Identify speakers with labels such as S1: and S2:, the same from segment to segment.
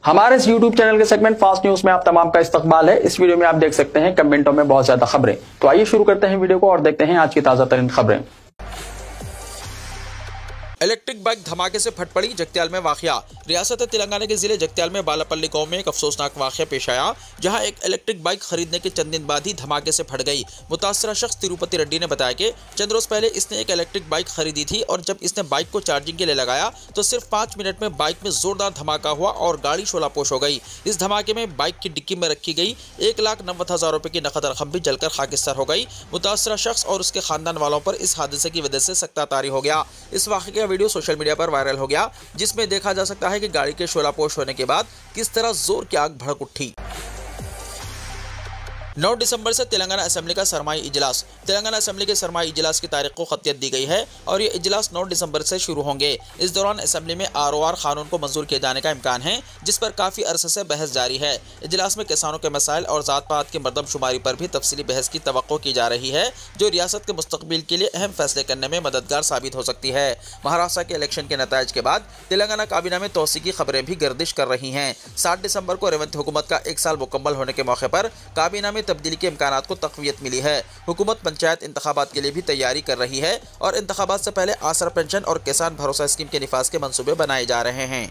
S1: हमारे इस YouTube channel के सेगमेंट फास्ट न्यूज में आप तमाम का इस्तकबाल है। इस वीडियो में आप देख सकते हैं कमेंटों में बहुत ज्यादा खबरें। तो आइए शुरू करते हैं वीडियो को और देखते हैं आज की ताजा तरीन खबरें।
S2: इलेक्ट्रिक बाइक धमाके से फट पड़ी जगत्याल में वाकया। रियासत तेलंगाना के जिले जगत्याल में बालापल्ली गांव में एक अफसोसनाक वाकया पेश आया, जहां एक इलेक्ट्रिक बाइक खरीदने के चंद दिन बाद ही धमाके से फट गई। मुतासरा शख्स तिरुपति रेड्डी ने बताया कि चंद रोज पहले इसने एक इलेक्ट्रिक बाइक खरीदी थी और जब इसने बाइक को चार्जिंग के लिए लगाया तो सिर्फ 5 मिनट में बाइक में जोरदार धमाका हुआ और गाड़ी शोलापोश हो गई। इस धमाके में बाइक की डिक्की में रखी गई 1,90,000 रुपए की नकद रकम भी जलकर खाकिस्तान हो गई। मुतासरा शख्स और उसके खानदान वालों पर इस हादसे की वजह से सख्तातारी हो गया। इस वाकये का वीडियो सोशल मीडिया पर वायरल हो गया, जिसमें देखा जा सकता है कि गाड़ी के शोलापोश होने के बाद किस तरह जोर की आग भड़क उठी। 9 दिसंबर से तेलंगाना असेंबली का सरमाई इजलास। तेलंगाना असेंबली के सरमाई इजलास की तारीख को खतियत दी गई है और ये इजलास 9 दिसंबर से शुरू होंगे। इस दौरान असेंबली में ROR कानून को मंजूर किए जाने का इम्कान है, जिस पर काफी अरसे से बहस जारी है। इजलास में किसानों के मसाइल और जात पात की मरदमशुमारी पर भी तफसीली बहस की तवक्को की जा रही है, जो रियासत के मुस्तकबिल के लिए अहम फैसले करने में मददगार साबित हो सकती है। महाराष्ट्र के इलेक्शन के नताइज के बाद तेलंगाना काबीना में तोसी की खबरें भी गर्दिश कर रही हैं। 7 दिसंबर को रेवंत हुकूमत का 1 साल मुकम्मल होने के मौके पर काबीना में तब्दीली के इम्कान को तकवीयत मिली है। हुकूमत पंचायत इंतखाबात के लिए भी तैयारी कर रही है और इंतखाबात से पहले आसरा पेंशन और किसान भरोसा स्कीम के निफाज के मंसूबे बनाए जा रहे हैं।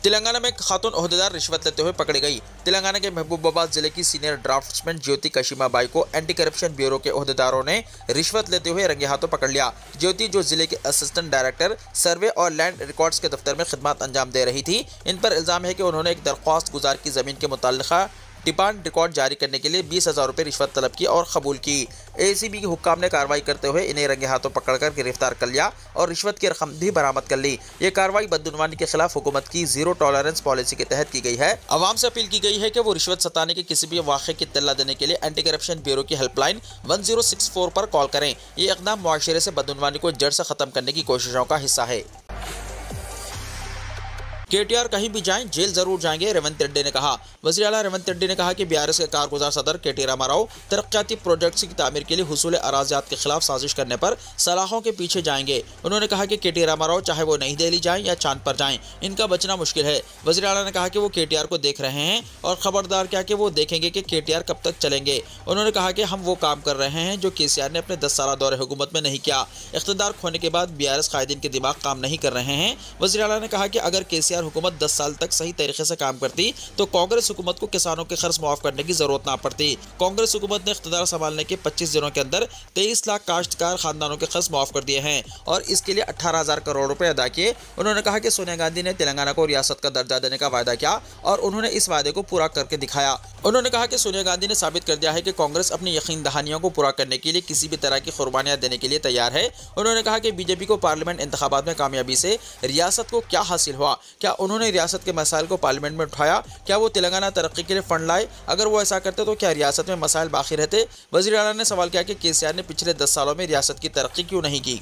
S2: तेलंगाना में एक खातून ओहदेदार रिश्वत लेते हुए पकड़ी गई। तेलंगाना के महबूबाबाद जिले की सीनियर ड्राफ्ट्समैन ज्योति कशिमाबाई को एंटी करप्शन ब्यूरो के ओहदेदारों ने रिश्वत लेते हुए रंगे हाथों पकड़ लिया। ज्योति, जो जिले के असिस्टेंट डायरेक्टर सर्वे और लैंड रिकॉर्ड्स के दफ्तर में खिदमत अंजाम दे रही थी। इन पर इल्जाम है कि उन्होंने एक दरख्वास्त गुजार की जमीन के मुताल्लिका डिमांड रिकॉर्ड जारी करने के लिए 20,000 रुपये रिश्वत तलब की और कबूल की। ACB के हुक्काम ने कार्रवाई करते हुए इन्हें रंगे हाथों पकड़कर गिरफ्तार कर लिया और रिश्वत की रकम भी बरामद कर ली। ये कार्रवाई बददुनवानी के खिलाफ हुकूमत की जीरो टॉलरेंस पॉलिसी के तहत की गई है। अवाम से अपील की गई है कि वो रिश्वत सताने के किसी भी वाक़े की इत्तला देने के लिए एंटी करप्शन ब्यूरो की हेल्पलाइन 1064 पर कॉल करें। ये इक़दाम मुआशरे से बददुनवानी को जड़ से खत्म करने की कोशिशों का हिस्सा है। KTR कहीं भी जाएं जेल जरूर जाएंगे, रेवंत रेड्डी ने कहा। वज़ीर आला रेवंत रेड्डी ने कहा कि BRS के कारगुजार सदर KT रामाराव तरक्याती प्रोजेक्ट्स की तामीर के लिए हुसूल अराज़ियात के खिलाफ साजिश करने पर सलाहों के पीछे जाएंगे। उन्होंने कहा कि KT रामाराव चाहे वो नई दिल्ली जाएं या चांद पर जाएं, इनका बचना मुश्किल है। वज़ीर आला ने कहा कि वो KTR को देख रहे हैं और खबरदार क्या कि वो देखेंगे कि KTR कब तक चलेंगे। उन्होंने कहा कि हम वो काम कर रहे हैं जो KCR ने अपने 10 साल दौरे हुकूमत में नहीं किया। इख्तिदार खोने के बाद BRS कायदीन के दिमाग काम नहीं कर रहे हैं। वज़ीर आला ने कहा कि अगर KCR हुकूमत 10 साल तक सही तरीके से काम करती तो कांग्रेस हुकूमत को किसानों के खर्च माफ करने की जरूरत ना पड़ती। कांग्रेस हुकूमत ने इख्तिदार संभालने के 25 दिनों के अंदर 23 लाख काश्तकार खानदानों के खर्च माफ कर दिए हैं और इसके लिए 18,000 करोड़ रुपए अदा किए। उन्होंने कहा कि सोनिया गांधी ने तेलंगाना को रियासत का दर्जा देने का वायदा किया और उन्होंने इस वायदे को पूरा करके दिखाया। उन्होंने कहा कि सोनिया गांधी ने साबित कर दिया है कि कांग्रेस अपनी यकीन दहानियों को पूरा करने के लिए किसी भी तरह की कुर्बानियां देने के लिए तैयार है। उन्होंने कहा कि BJP को पार्लियामेंट इंतखाबात में कामयाबी से रियासत को क्या हासिल हुआ, क्या उन्होंने रियासत के मसाइल को पार्लियामेंट में उठाया, क्या वो तेलंगाना तरक्की के लिए फंड लाए? अगर वो ऐसा करते तो क्या रियासत में मसाइल बाकी रहते? वज़ीर आला ने सवाल किया कि KCR ने पिछले 10 सालों में रियासत की तरक्की क्यों नहीं की।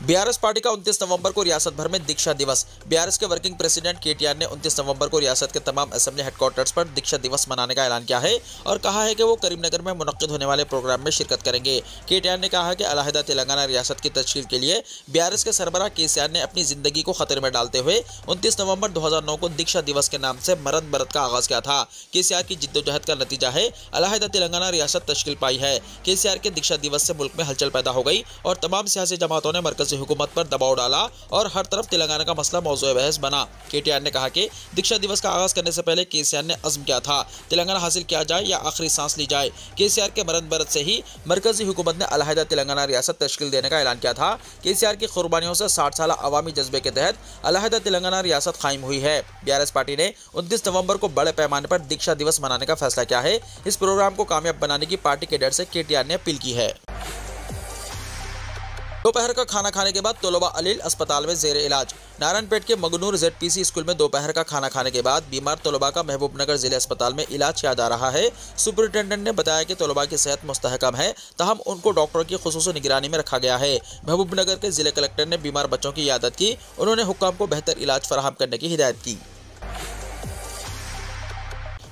S2: BRS पार्टी का 29 नवंबर को रियासत भर में दीक्षा दिवस। BRS के वर्किंग प्रेसिडेंट KTR ने 29 नवंबर को रियासत के तमाम असेंबली हेडक्वार्टर्स पर दीक्षा दिवस मनाने का ऐलान किया है और कहा है कि वो करीमनगर में मुनक्किद होने वाले प्रोग्राम में शिरकत करेंगे। KTR ने कहा कि अलहदा तेलंगाना रियासत की तश्कील के लिए BRS के सरबराह KCR ने अपनी जिंदगी को खतरे में डालते हुए 29 नवंबर 2009 को दीक्षा दिवस के नाम से मरद बरत का आगाज किया था। KCR की जिद्दोजहद का नतीजा है अलहदा तेलंगाना रियासत तश्कील पाई है। KCR के दीक्षा दिवस से मुल्क में हलचल पैदा हो गई और तमाम सियासी जमातों ने मरकजी हुकूमत पर दबाव डाला और हर तरफ तेलंगाना का मसला मौजूद बहस बना। KTR ने कहा कि दीक्षा दिवस का आगाज करने से पहले KCR ने अज़्म किया था तेलंगाना हासिल किया जाए या आखिरी सांस ली जाए। KCR के मरद बरत से ही मरकजी हुकूमत ने अलहदा तेलंगाना रियासत तश्कील देने का ऐलान किया था। KCR की कुर्बानियों से 60 साल अवामी जज्बे के तहत अलहदा तेलंगाना रियासत कायम हुई है। BRS पार्टी ने 29 नवंबर को बड़े पैमाने पर दीक्षा दिवस मनाने का फैसला किया है। इस प्रोग्राम को कामयाब बनाने की पार्टी के डर से KTR ने अपील की है। दोपहर का खाना खाने के बाद तलबा अलील अस्पताल में जेर इलाज। नारायणपेट के मगनूर ZPC स्कूल में दोपहर का खाना खाने के बाद बीमार तलबा का महबूबनगर जिले अस्पताल में इलाज किया जा रहा है। सुपरिटेंडेंट ने बताया कि तलबा की सेहत मुस्तहकम है, ताहम उनको डॉक्टर की खुसूसी निगरानी में रखा गया है। महबूबनगर के जिले कलेक्टर ने बीमार बच्चों की इयादत की। उन्होंने हुक्काम को बेहतर इलाज फराहम करने की हिदायत की।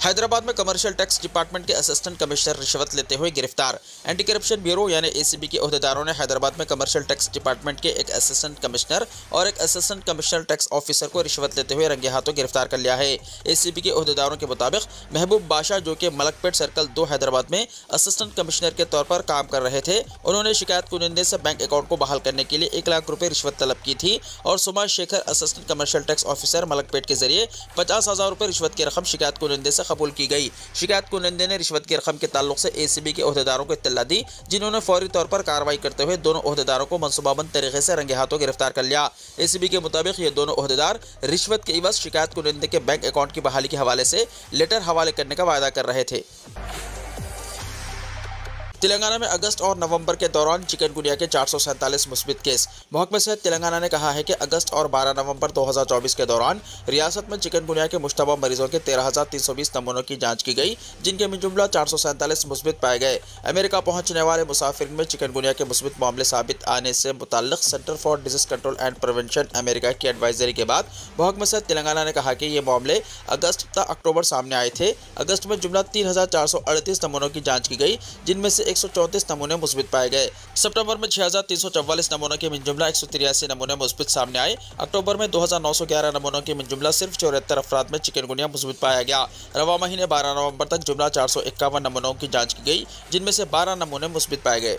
S2: हैदराबाद में कमर्शियल टैक्स डिपार्टमेंट के असिस्टेंट कमिश्नर रिश्वत लेते हुए गिरफ्तार। एंटी करप्शन ब्यूरो यानी एसीबी के ओहदेदारों ने हैदराबाद में कमर्शियल टैक्स डिपार्टमेंट के एक असिस्टेंट कमिश्नर और एक असिस्टेंट कमिश्नर टैक्स ऑफिसर को रिश्वत लेते हुए रंगे हाथों गिरफ्तार कर लिया है। एसीबी के ओहदेदारों के मुताबिक महबूब बादशाह, जो कि मलकपेट सर्कल 2 हैदराबाद में असिस्टेंट कमिश्नर के तौर पर काम कर रहे थे, उन्होंने शिकायत कुनिंदे से बैंक अकाउंट को बहाल करने के लिए 1 लाख रुपए रिश्वत तलब की थी और Subhash Shekhar, assistant commercial tax officer Malakpet के जरिए 50,000 रुपए रिश्वत की रकम शिकायत कुनिंदे से कबूल की गई। शिकायत कुनिंदे ने रिश्वत की रकम के ताल्लुक से एसीबी के ओहदेदारों को इत्तला दी, जिन्होंने फौरी तौर पर कार्रवाई करते हुए दोनों ओहदेदारों को मनसूबाबंद तरीके से रंगे हाथों गिरफ्तार कर लिया। एसीबी के मुताबिक ये दोनों ओहदेदार रिश्वत के इवज शिकायत कुनिंदे के बैंक अकाउंट की बहाली के हवाले से लेटर हवाले करने का वायदा कर रहे थे। तेलंगाना में अगस्त और नवंबर के दौरान चिकनगुनिया के 447 मुस्बित केस। महकमा सेहत तेलंगाना ने कहा है कि अगस्त और 12 नवंबर 2024 के दौरान रियासत में चिकनगुनिया के मुश्तबा मरीजों के 13,320 नमूनों की जांच की गई, जिनके में जुमला 447 मुस्बित पाए गए। अमेरिका पहुंचने वाले मुसाफिर में चिकनगुनिया के मुस्बित मामले साबित आने से मुताल्लिक centre for disease control and prevention America की एडवाइजरी के बाद महकमा सेहत तेलंगाना ने कहा कि ये मामले अगस्त तथा अक्टूबर सामने आए थे। अगस्त में जुमला 3,438 नमूनों की जाँच की गई, जिनमें से 134 नमूने मुस्बित पाए गए। सितंबर में 6,344 नमूनों के मिनजुमला 183 नमूने मुस्बित सामने आए। अक्टूबर में 2,911 नमूनों के मिनजुमला सिर्फ 74 अफराद में चिकनगुनिया मुस्बित पाया गया। रवा महीने 12 नवंबर तक जुमला 451 नमूनों की जांच की गई, जिनमें से 12 नमूने मुस्बित पाए गए।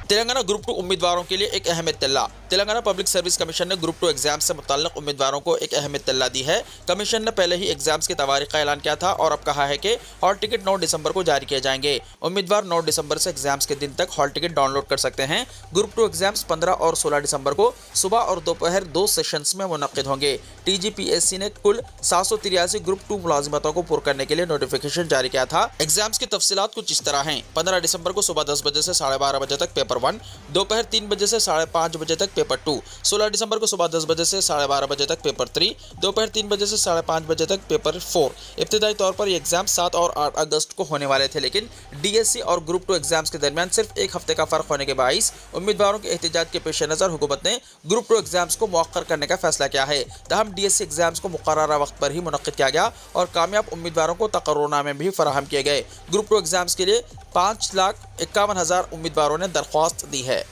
S2: तेलंगाना ग्रुप 2 उम्मीदवारों के लिए एक अहम इत्तला। तेलंगाना पब्लिक सर्विस कमीशन ने ग्रुप 2 एग्जाम से मुताल्लिक उम्मीदवारों को एक अहम इत्तला दी है। कमीशन ने पहले ही एग्जाम्स की तारीख का ऐलान किया था और अब कहा है कि हॉल टिकट 9 दिसंबर को जारी किए जाएंगे। उम्मीदवार 9 दिसंबर से एग्जाम्स के दिन तक हॉल टिकट डाउनलोड कर सकते हैं। ग्रुप 2 एग्जाम्स 15 और 16 दिसंबर को सुबह और दोपहर 2 सेशंस में मुनक्किद होंगे। TGPSC ने कुल 783 ग्रुप 2 मुलाजिमतों को पूरा करने के लिए नोटिफिकेशन जारी किया था। एग्जाम्स की तफसीलात कुछ इस तरह हैं। 15 दिसंबर को सुबह 10 बजे से 12:30 बजे तक पेपर 1, दोपहर 3 बजे से 5:30 बजे तक पेपर 2, 16 दिसंबर को सुबह 10 बजे से 12:30 बजे तक पेपर 3, दोपहर 3 बजे से 5:30 बजे तक पेपर 4। इब्तिदाई तौर पर ये एग्जाम 7 और 8 अगस्त को होने वाले थे, लेकिन DSC और ग्रुप 2 एग्जाम्स के दरमियान सिर्फ 1 हफ्ते का फर्क होने के बाइस उम्मीदवारों के एहतजाज के पेश नज़र हुकूमत ने ग्रुप 2 एग्जाम्स को मुअक्खर करने का फैसला किया है। तहम DSC एग्जाम्स को मुकर्ररा वक्त पर ही मुनक्किद किया गया और कामयाब उम्मीदवारों को तकर्रुरनामे भी फराहम किए गए। ग्रुप 2 एग्जाम्स के लिए 5,51,000 उम्मीदवारों ने दरख्वास्त दी है।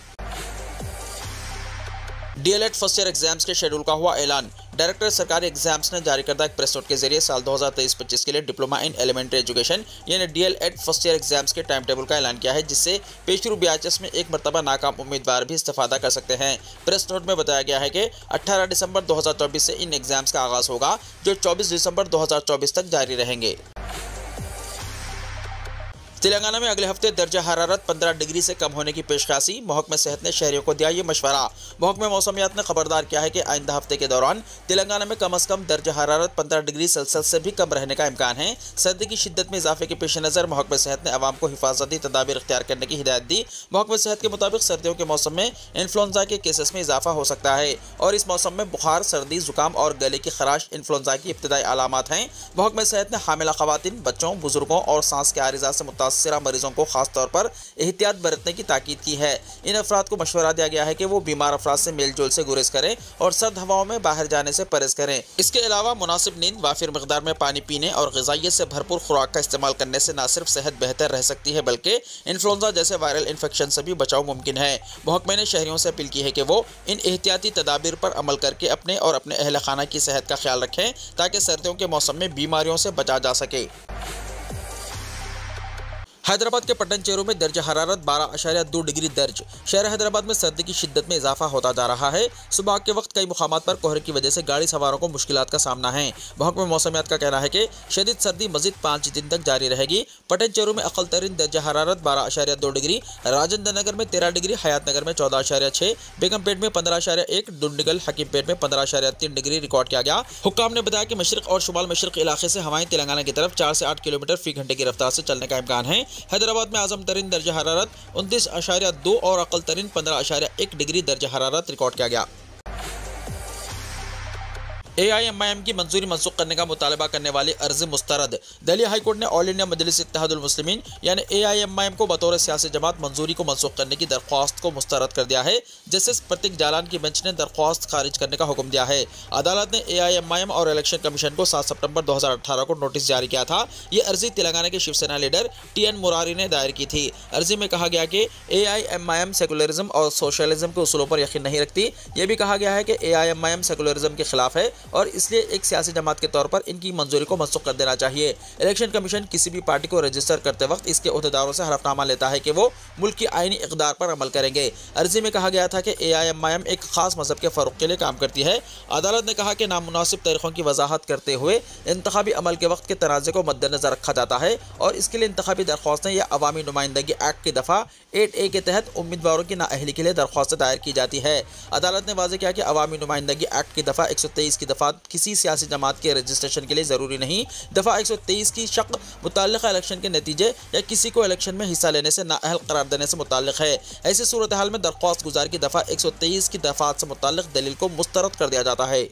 S2: DLED फर्स्ट ईयर एग्जाम्स के शेड्यूल का हुआ ऐलान। डायरेक्टर सरकारी एग्जाम्स ने जारी करदा एक प्रेस नोट के जरिए साल 2023-25 के लिए डिप्लोमा इन एलिमेंट्री एजुकेशन यानी DLED फर्स्ट ईयर एग्जाम्स के टाइम टेबल का ऐलान किया है, जिससे पेशरू BHS में एक मरतबा नाकाम उम्मीदवार भी इस्तेफादा कर सकते हैं। प्रेस नोट में बताया गया है कि 18 दिसंबर 2024 से इन एग्जाम्स का आगाज होगा, जो 24 दिसंबर 2024 तक जारी रहेंगे। तेलंगाना में अगले हफ्ते दर्जा हरारत 15 डिग्री से कम होने की पेशकशी। महकमा सेहत ने शहरियों को दिया ये मशवरा। महकमा मौसमियात ने खबरदार किया है कि आइंदा हफ्ते के दौरान तेलंगाना में कम अज़ कम दर्जा हरारत 15 डिग्री सेल्सियस से भी कम रहने का इम्कान है। सर्दी की शिद्दत में इजाफे के पेश नज़र महकमा सेहत ने अवाम को हिफाजती तदाबीर इख्तियार करने की हिदायत दी। महकमा सेहत के मुताबिक सर्दियों के मौसम में इन्फ्लुएंजा के केसेस में इजाफा हो सकता है और इस मौसम में बुखार, सर्दी, जुकाम और गले की खराश इन्फ्लुएंजा की इब्तिदाई अलामात हैं। महकमा सेहत ने हामिला खवातीन, बच्चों, बुजुर्गों और सांस के आरिजा से मुतासरा मरीजों को खास तौर पर एहतियात बरतने की ताकीद की है। इन अफराद को मशवरा दिया गया है कि वो बीमार अफराद से मेल जोल से गुरेज करें और सर्द हवाओं में बाहर जाने से परहेज करें। इसके अलावा मुनासिब नींद, वाफिर मिकदार में पानी पीने और ग़िज़ाइयत से भरपूर खुराक का इस्तेमाल करने से न सिर्फ सेहत बेहतर रह सकती है, बल्कि इन्फ्लुएंजा जैसे वायरल इन्फेक्शन से भी बचाव मुमकिन है। महकमा ने शहरियों से अपील की है कि वो इन एहतियाती तदाबीर पर अमल करके अपने और अपने अहल खाना की सेहत का ख्याल रखें, ताकि सर्दियों के मौसम में बीमारियों से बचा जा सके। हैदराबाद के पट्टन चेरू में दर्जा हरारत 12.2 डिग्री दर्ज। शहर हैदराबाद में सर्दी की शिद्दत में इजाफा होता जा रहा है। सुबह के वक्त कई मुकामात पर कोहरे की वजह से गाड़ी सवारों को मुश्किलात का सामना है। महकमा मौसमियात का कहना है कि शदीद सर्दी मजीद 5 दिन तक जारी रहेगी। पट्टन चेरू में अकल तरीन दर्जा हरारत 12.2 डिग्री, राजेंद्र नगर में 13 डिग्री, हयात नगर में 14.6, बेगमपेट में 15.1, डुंडिगल हकीमपेट में 15.3 डिग्री रिकॉर्ड किया गया। हुक्काम ने बताया कि मशरक और शुमाल मशरक इलाके से हवाएं तेलंगाना की तरफ 4 से 8 किलोमीटर फी घंटे की रफ्तार से चलने का इम्कान है। हैदराबाद में आजम तरीन दर्जा हरारत 29.2 और अकल तरीन 15.1 डिग्री दर्जा हरारत रिकॉर्ड किया गया। AIMIM की मंजूरी मनसूख करने का मुतालबा करने वाली अर्जी मुस्तरद। दिल्ली हाईकोर्ट ने ऑल इंडिया मजलिस इत्तेहादुल मुस्लिमीन यानी AIMIM को बतौर सियासी जमात मंजूरी को मनसूख करने की दरख्वास्त को मुस्तरद कर दिया है। जस्टिस प्रतीक जालान की बेंच ने दरख्वास्त खारिज करने का हुक्म दिया है। अदालत ने AIMIM और इलेक्शन कमीशन को 7 सितंबर 2018 को नोटिस जारी किया था। ये अर्जी तेलंगाना के शिवसेना लीडर TN मुरारी ने दायर की थी। अर्जी में कहा गया कि AIMIM सेकुलरिज्म और सोशलिज्म के उसूलों पर यकीन नहीं रखती। यह भी कहा गया है कि AIMIM सेकुलरिज्म के खिलाफ है और इसलिए एक सियासी जमात के तौर पर इनकी मंजूरी को मनसूख कर देना चाहिए। इलेक्शन कमीशन किसी भी पार्टी को रजिस्टर करते वक्त इसके अहदेदारों से हलफनामा लेता है कि वो मुल्क की आईनी इक़दार पर अमल करेंगे। अर्जी में कहा गया था कि AIMIM एक खास मजहब के फ़रोग़ के लिए काम करती है। अदालत ने कहा कि नामुनासिब तरीक़ों की वजाहत करते हुए इंतखाबी अमल के वक्त के तनाज़े को मद्देनज़र रखा जाता है और इसके लिए इंतखाबी दरख्वास्तें या अवामी नुमाइंदगी एक्ट की दफ़ा 8A के तहत उम्मीदवारों की नाअहली के लिए दरख्वास्तें दायर की जाती है। अदालत ने वाज़ेह किया कि अवामी नुमाइंदगी एक्ट की दफ़ा 123 की दफ़ा किसी सियासी जमात के रजिस्ट्रेशन के लिए ज़रूरी नहीं। दफ़ा 123 की शक़ मुताल्लिक़ा इलेक्शन के नतीजे या किसी को इलेक्शन में हिस्सा लेने से नाअहल करार देने से मुताल्लिक़ है। ऐसी सूरत हाल में दरख्वास्त गुजार की दफ़ा 123 की दफ़ात से मुताल्लिक़ दलील को मुस्तरद कर दिया जाता है।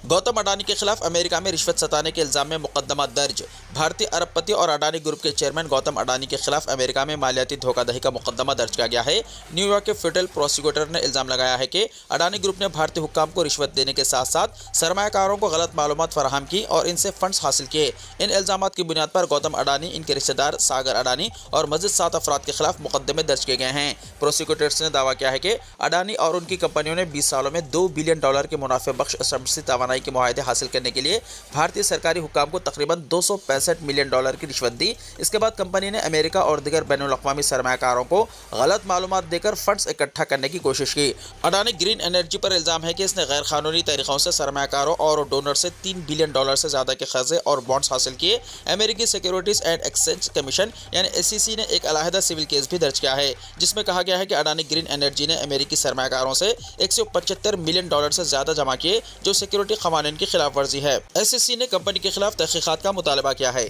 S2: गौतम अडानी के खिलाफ अमेरिका में रिश्वत सताने के इल्जाम में मुकदमा दर्ज। भारतीय अरबपति और अडानी ग्रुप के चेयरमैन गौतम अडानी के खिलाफ अमेरिका में मालियाती धोखाधड़ी का मुकदमा दर्ज किया गया है। न्यूयॉर्क के फेडरल प्रोसिक्यूटर ने इल्जाम लगाया है कि अडानी ग्रुप ने भारतीय हुक्काम को रिश्वत देने के साथ साथ सरमायाकारों को गलत मालूमात फराहम की और इनसे फंड्स हासिल किए। इन इल्जामात की बुनियाद पर गौतम अडानी, इनके रिश्तेदार सागर अडानी और मज़ीद 7 अफराद के खिलाफ मुकदमे दर्ज किए गए हैं। प्रोसिक्यूटर्स ने दावा किया है कि अडानी और उनकी कंपनियों ने 20 सालों में $2 बिलियन के मुनाफे बख्श शमसी तवानाई के मुआहदे हासिल करने के लिए भारतीय सरकारी हुक्काम को तकरीबन $265 मिलियन की रिश्वत दी। इसके बाद कंपनी ने अमेरिका और दीगर बैनुल अक़वामी सरमायाकारों को गलत मालूमात देकर फंड्स इकट्ठा करने की कोशिश की। अडानी ग्रीन एनर्जी पर इल्जाम है कि इसने गैर कानूनी तरीकों से सरमायाकारों और डोनर से $3 बिलियन से ज्यादा के कर्जे और बॉन्ड्स हासिल किए। अमेरिकी सिक्योरिटीज एंड एक्सचेंज कमीशन यानी SEC ने एक अलहदा सिविल केस भी दर्ज किया है जिसमें कहा गया है कि अडानी ग्रीन एनर्जी ने अमेरिकी सरमायाकारों से $175 मिलियन से ज्यादा जमा किए जो सिक्योरिटी क़वानीन की खिलाफ वर्जी है। SEC ने कंपनी के खिलाफ तहकीकात का मुतालबा किया है।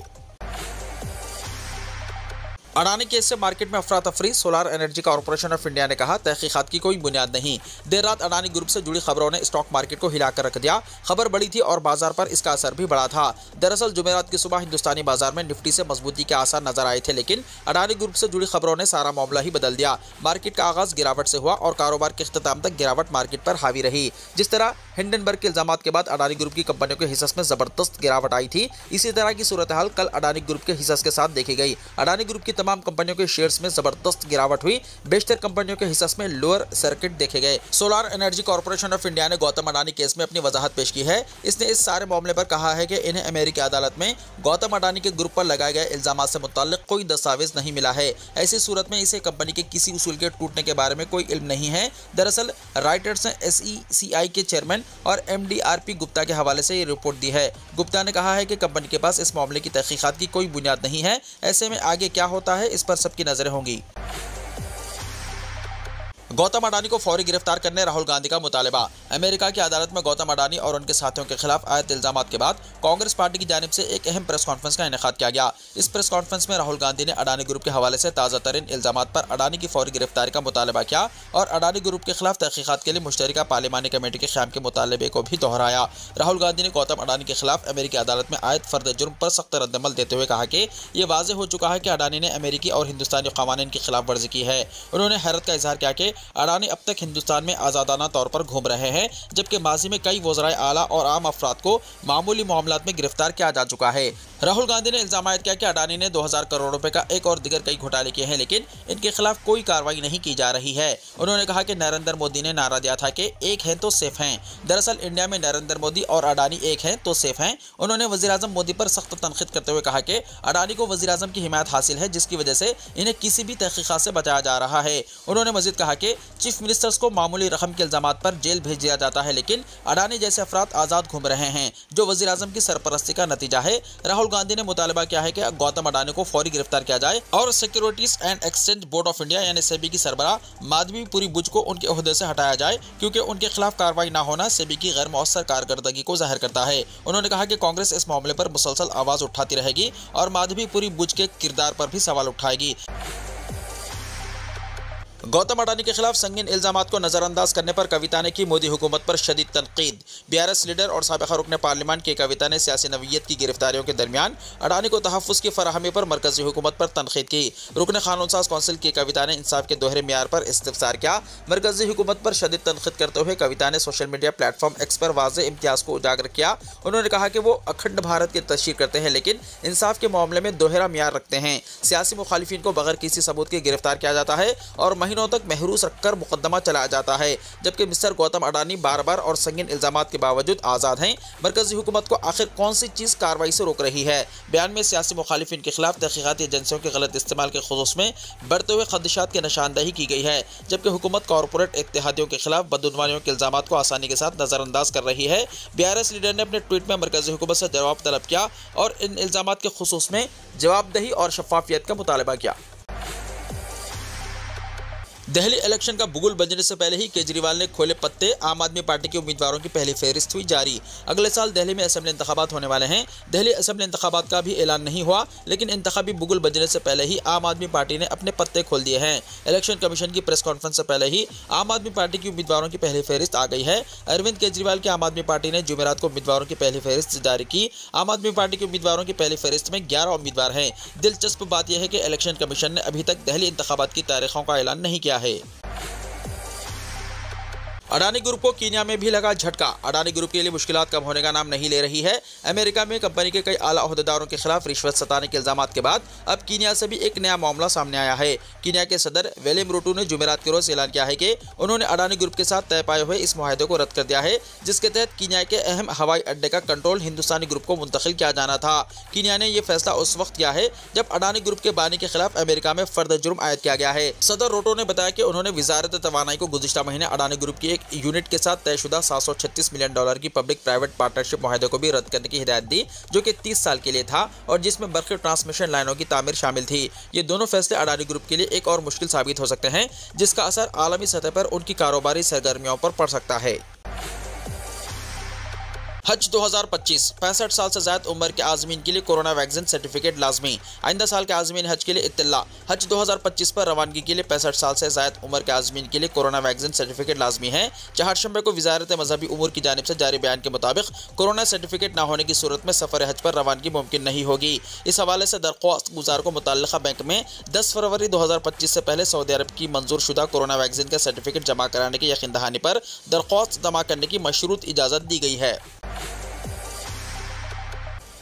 S2: अडानी केस से मार्केट में अफरा तफरी। Solar energy corporation of India ने कहा तहकीकात की कोई बुनियाद नहीं। देर रात अडानी ग्रुप से जुड़ी खबरों ने स्टॉक मार्केट को हिलाकर रख दिया। खबर बड़ी थी और बाजार पर इसका असर भी बड़ा था। दरअसल जुमेरात की सुबह हिंदुस्तानी बाजार में निफ्टी से मजबूती के आसार नजर आए थे, लेकिन अडानी ग्रुप से जुड़ी खबरों ने सारा मामला ही बदल दिया। मार्केट का आगाज गिरावट से हुआ और कारोबार के इख्तिताम तक गिरावट मार्केट पर हावी रही। जिस तरह हिंडनबर्ग के इल्जामात के बाद अडानी ग्रुप की कंपनियों के हिस्सों में जबरदस्त गिरावट आई थी, इसी तरह की सूरत हाल कल अडानी ग्रुप के हिस्सों के साथ देखी गई। अडानी ग्रुप की तमाम कंपनियों के शेयर्स में जबरदस्त गिरावट हुई। बेशतर कंपनियों के हिस्सों में लोअर सर्किट देखे गए। Solar energy corporation of India ने गौतम अडानी केस में अपनी वजाहत पेश की है। इसने इस सारे मामले पर कहा है कि इन्हें अमेरिकी अदालत में गौतम अडानी के ग्रुप पर लगाए गए इल्जामात से मुताल्लिक कोई दस्तावेज नहीं मिला है। ऐसी सूरत में इसे कंपनी के किसी उसूल के टूटने के बारे में कोई इल्म नहीं है। दरअसल राइटर्स ने SECI के चेयरमैन और MD RP गुप्ता के हवाले से ये रिपोर्ट दी है। गुप्ता ने कहा है कि कंपनी के पास इस मामले की तहकीकात की कोई बुनियाद नहीं है। ऐसे में आगे क्या होता है इस पर सबकी नजरें होंगी। गौतम अडानी को फौरी गिरफ्तार करने राहुल गांधी का मुतालबा। अमेरिका की अदालत में गौतम अडानी और उनके साथियों के खिलाफ आयत इल्जामात के बाद कांग्रेस पार्टी की जानिब से एक अहम प्रेस कॉन्फ्रेंस का इनेकाद किया गया। इस प्रेस कॉन्फ्रेंस में राहुल गांधी ने अडानी ग्रुप के हवाले से ताज़ा तरीन इल्जामात पर अडानी की फौरी गिरफ्तारी का मुतालबा किया और अडानी ग्रुप के खिलाफ तहकीकात के लिए मुश्तरका पार्लिमानी कमेटी के क़याम के मुतालबे को भी दोहराया। राहुल गांधी ने गौतम अडानी के खिलाफ अमेरिकी अदालत में आयत फर्द जुर्म पर सख्त रद्दमल देते हुए कहा कि यह वाज़ेह हो चुका है कि अडानी ने अमेरिकी और हिंदुस्तानी क़वानीन की खिलाफ वर्जी की है। उन्होंने हैरत का इजहार किया कि अडानी अब तक हिंदुस्तान में आज़ादाना तौर पर घूम रहे हैं, जबकि माजी में कई वज़राए आला और आम अफराद को मामूली मामलात में गिरफ्तार किया जा चुका है। राहुल गांधी ने इल्जाम किया कि अडानी ने 2000 करोड़ रुपए का एक और दिगर कई घोटाले किए हैं, लेकिन इनके खिलाफ कोई कार्रवाई नहीं की जा रही है। उन्होंने कहा कि नरेंद्र मोदी ने नारा दिया था कि एक हैं तो सेफ हैं। दरअसल इंडिया में नरेंद्र मोदी और अडानी एक हैं तो सेफ हैं। उन्होंने वज़ीर-ए-आज़म मोदी पर सख्त तनकीद करते हुए कहा कि अडानी को वज़ीर-ए-आज़म की हिमायत हासिल है, जिसकी वजह से इन्हें किसी भी तहकीकात से बचाया जा रहा है। उन्होंने मजीद कहा कि चीफ मिनिस्टर्स को मामूली रकम के इल्जामात पर जेल भेज दिया जाता है, लेकिन अडानी जैसे अफराद आज़ाद घूम रहे हैं, जो वज़ीर-ए-आज़म की सरपरस्ती का नतीजा है। राहुल गांधी ने मुतालबा किया है कि गौतम अडानी को फौरी गिरफ्तार किया जाए और securities and exchange board of India यानी सेबी की सरबराह माधवीपुरी बुच को उनके ओहदे से हटाया जाए, क्योंकि उनके खिलाफ कार्रवाई न होना सेबी की गैर मौसर कारकर्दगी को जाहिर करता है। उन्होंने कहा कि कांग्रेस इस मामले पर मुसलसल आवाज उठाती रहेगी और माधवीपुरी बुच के किरदार पर भी सवाल उठाएगी। गौतम अडानी के खिलाफ संगीन इल्जामात को नजरअंदाज करने पर कविता ने की मोदी हुकूमत पर शदीद तनकीद। बीआरएस लीडर और साबिक़ा रुकन पार्लियामेंट की कविता ने सियासी नवीयत की गिरफ्तारियों के दरमियान अडानी को तहफ़्फ़ुज़ की फराहमी पर मरकजी हुकूमत पर तनकीद की। रुकन कानून साज कौंसिल की कविता ने इंसाफ के दोहरे मियार पर इस्तिफ़सार किया। मरकजी हुकूमत पर शदीद तनकीद करते हुए कविता ने सोशल मीडिया प्लेटफॉर्म एक्स पर वाज़ेह इम्तियाज़ को उजागर किया। उन्होंने कहा कि वो अखंड भारत की तशरीह करते हैं, लेकिन इंसाफ के मामले में दोहरा मियार रखते हैं। सियासी मुखालिफिन को बगैर किसी सबूत के गिरफ्तार किया जाता है और महीनों तक महरूस कर मुकदमा चलाया जाता है, जबकि मिस्टर गौतम अडानी बार बार और संगीन इल्जामात के बावजूद आज़ाद हैं। मरकजी हुकूमत को आखिर कौन सी चीज़ कार्रवाई से रोक रही है? बयान में सियासी मुखालिफिन के खिलाफ तहकीकाती एजेंसियों के गलत इस्तेमाल के खुसूस में बढ़ते हुए खदशात की निशानदही की गई है, जबकि हुकूमत कॉरपोरेट इत्तेहादियों के खिलाफ बदउनवानियों के इल्जामात को आसानी के साथ नजरअंदाज कर रही है। बीआरएस लीडर ने अपने ट्वीट में मरकजी हुकूमत से जवाब तलब किया और इन इल्जामात के खुसूस में जवाबदही और शफाफियत का मुतालबा किया। दिल्ली इलेक्शन का बुगुल बजने से पहले ही केजरीवाल ने खोले पत्ते। आम आदमी पार्टी के उम्मीदवारों की पहली फहरिस्त हुई जारी। अगले साल दिल्ली में असेंबली इंतखाबात होने वाले हैं। दिल्ली असेंबली इंतखाबात का भी ऐलान नहीं हुआ, लेकिन इंतखाबी बुगुल बजने से पहले ही आम आदमी पार्टी ने अपने पत्ते खोल दिए हैं। इलेक्शन कमीशन की प्रेस कॉन्फ्रेंस से पहले ही आम आदमी पार्टी की उम्मीदवारों की पहली फहरिस्त आ गई है। अरविंद केजरीवाल की आम आदमी पार्टी ने जुमेरात को उम्मीदवारों की पहली फहरिस्त जारी की। आम आदमी पार्टी के उम्मीदवारों की पहली फहरिस्त में 11 उम्मीदवार हैं। दिलचस्प बात यह है कि इलेक्शन कमीशन ने अभी तक दिल्ली इंतखाबात की तारीखों का ऐलान नहीं किया है। अडानी ग्रुप को कीनिया में भी लगा झटका। अडानी ग्रुप के लिए मुश्किलात कम होने का नाम नहीं ले रही है। अमेरिका में कंपनी के कई आला ओहदेदारों के खिलाफ रिश्वत सताने के इल्जामात के बाद अब कीनिया से भी एक नया मामला सामने आया है। कीनिया के सदर विलियम रूटो ने जुमेरात के रोज ऐलान किया है कि उन्होंने अडानी ग्रुप के साथ तय पाए हुए इस मुआहदे को रद्द कर दिया है, जिसके तहत कीनिया के अहम हवाई अड्डे का कंट्रोल हिंदुस्तानी ग्रुप को मुंतकिल किया जाना था। कीनिया ने यह फैसला उस वक्त किया है जब अडानी ग्रुप के बानी के खिलाफ अमेरिका में फर्द जुर्म आयद किया गया है। सदर रूटो ने बताया कि उन्होंने वजारत तवानाई को गुज़िश्ता महीने अडानी ग्रुप की एक यूनिट के साथ तयशुदा $736 मिलियन की पब्लिक प्राइवेट पार्टनरशिप मुआहदे को भी रद्द करने की हिदायत दी, जो कि 30 साल के लिए था और जिसमें बरक़ी ट्रांसमिशन लाइनों की तामीर शामिल थी। ये दोनों फैसले अडानी ग्रुप के लिए एक और मुश्किल साबित हो सकते हैं, जिसका असर आलमी सतह पर उनकी कारोबारी सरगर्मियों पर पड़ सकता है। हज 2025 65 साल से ज़्यादा उम्र के आज़मीन के लिए कोरोना वैक्सीन सर्टिफिकेट लाजमी। आइंदा साल के आज़मीन हज के लिए इत्तला। हज 2025 पर रवानगी के लिए 65 साल से ज़्यादा उम्र के आज़मीन के लिए कोरोना वैक्सीन सर्टिफिकेट लाजमी है। चारशंबे को वज़ारत मजहबी उमूर की जानिब से जारी बयान के मुताबिक कोरोना सर्टिफिकेट न होने की सूरत में सफ़र हज पर रवानगी मुमकिन नहीं होगी। इस हवाले से दरख्वास्त गुजार को मुतल्लिका बैंक में 10 फरवरी 2025 से पहले सऊदी अरब की मंजूर शुदा कोरोना वैक्सीन का सर्टिफिकेट जमा कराने की यकीन दहानी पर दरख्वास्त जमा करने की मशरूत इजाज़त दी गई है।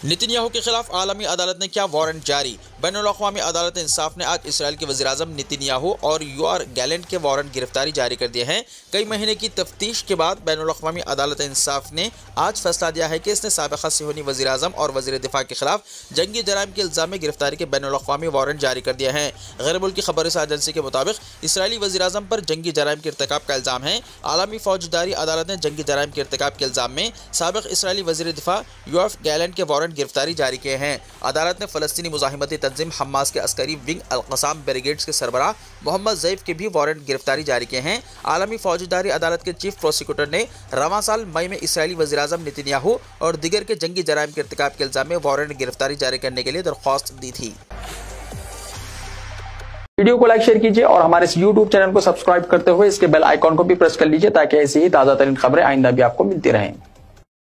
S2: नेतन्याहू के खिलाफ आलमी अदालत ने किया वारंट जारी। बैनुल-अक़वामी अदालत इंसाफ ने आज इसराइल के वज़ीर-ए-आज़म नेतन्याहू और योआर गैलेंट के वारंट गिरफ्तारी जारी कर दिए हैं। कई महीने की तफ्तीश के बाद बैनुल-अक़वामी अदालत इंसाफ ने आज फैसला दिया है कि इसने साबिक़ा सिहोनी वज़ीर-ए-आज़म और वज़ीर दिफा के खिलाफ जंगी जराइम के इल्ज़ाम में गिरफ्तारी के बैनुल-अक़वामी वारंट जारी कर दिए हैं। गैर मुल्की खबर एजेंसी के मुताबिक इसराइली वज़ीर-ए-आज़म पर जंगी जराइम के इर्तिकाब का इल्ज़ाम है। आलमी फौजदारी अदालत ने जंगी जराइम के इर्तिकाब के इल्ज़ाम में साबिक़ इसराइली वज़ीर दिफा योआर गैलेंट के वारंट गिरफ्तारी जारी किए हैं। अदालत ने फ़लस्तीनी मुज़ाहिमती तंजीम हमास के अस्करी विंग अल-क़साम ब्रिगेड्स के सरबराह मोहम्मद ज़ैफ के भी वारंट गिरफ्तारी जारी किए हैं। आलमी फौजदारी अदालत के चीफ प्रोसिक्यूटर ने रवां साल मई में इसराइली वज़ीर-ए-आज़म नेतन्याहू और दिगर के जंगी जराइम के इर्तिकाब के इल्ज़ाम में वारंट गिरफ्तारी जारी करने के लिए दरख्वास्त दी थी।
S1: वीडियो को लाइक शेयर कीजिए और हमारे इस YouTube चैनल को सब्सक्राइब करते हुए इसके बेल आइकॉन को भी प्रेस कर लीजिए, ताकि ऐसी ही ताज़ा तरीन खबरें आइंदा भी आपको मिलती रहें।